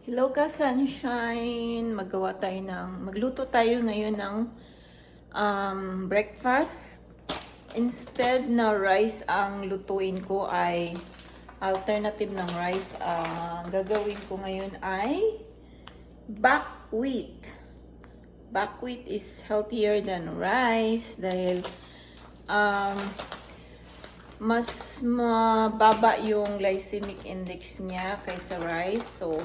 Hello ka, sunshine! Magluto tayo ngayon ng breakfast. Instead na rice ang lutuin ko ay alternative ng rice. Gagawin ko ngayon ay buckwheat. Buckwheat is healthier than rice dahil mas mababa yung glycemic index niya kaysa rice. So,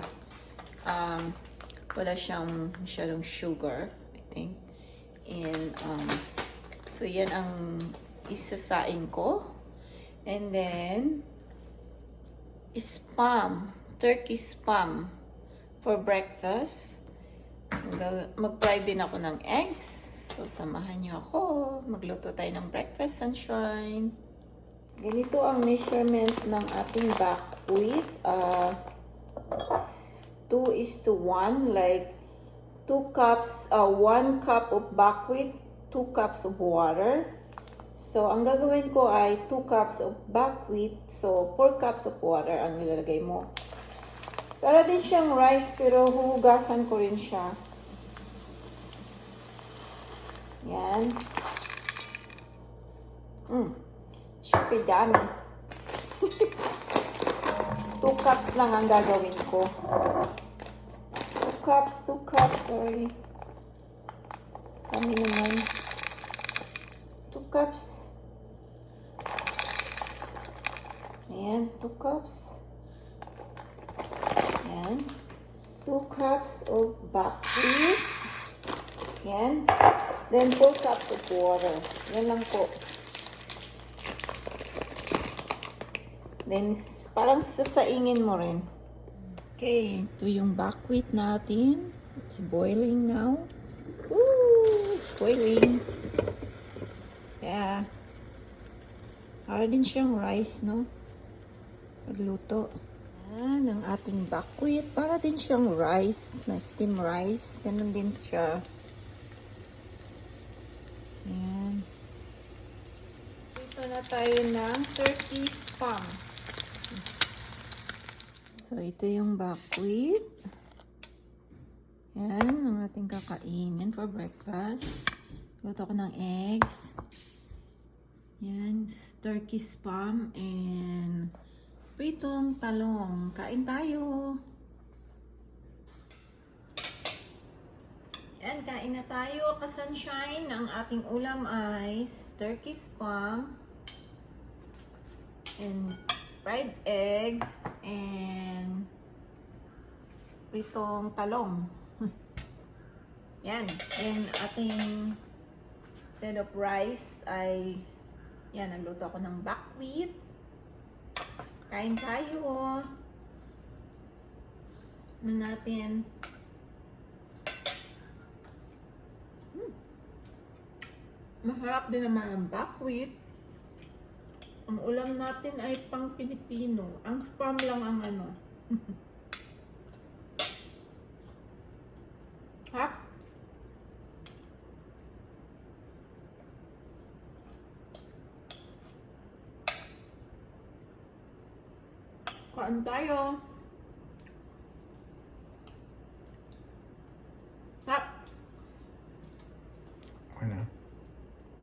wala siyang masyadong sugar, I think. And, so yan ang isasain ko. And then, spam, turkey spam for breakfast. Mag-fry din ako ng eggs. So, samahan niyo ako. Magluto tayo ng breakfast, sunshine. Ganito ang measurement ng ating buckwheat. 2:1, like 2 cups, 1 cup of buckwheat, 2 cups of water. So, ang gagawin ko ay 2 cups of buckwheat, so 4 cups of water ang nilalagay mo. Para din siyang rice, pero huhugasan ko rin siya. Yan. Super dami. 2 cups lang ang gagawin ko. 2 cups, sorry. Kami naman. 2 cups. Ayan, 2 cups. Ayan. 2 cups of buckwheat. Ayan. Then 4 cups of water. Yan lang po. Then, parang sasaingin mo rin. Okay, ito yung buckwheat natin. It's boiling now. Ooh, it's boiling. Yeah. Para din siyang rice, no? Pagluto. Yan, ang ating buckwheat. Para din siyang rice, na steam rice. Ganun din siya. Yan. Ito na tayo ng turkey spam. So, ito yung buckwheat. Yan, ang ating kakainin for breakfast. Luto ko ng eggs. Yan, turkey spam and pritong talong. Kain tayo! Yan, kain na tayo. Ka-sunshine, ang ating ulam ay turkey spam and fried eggs and pritong talong. Yan. And ating instead of rice ay yan, nagluto ako ng buckwheat. Kain tayo. Ano natin? Masarap din naman ang buckwheat. Ang ulam natin ay pang Pilipino. Ang spam lang ang ano. Hap? Kain tayo.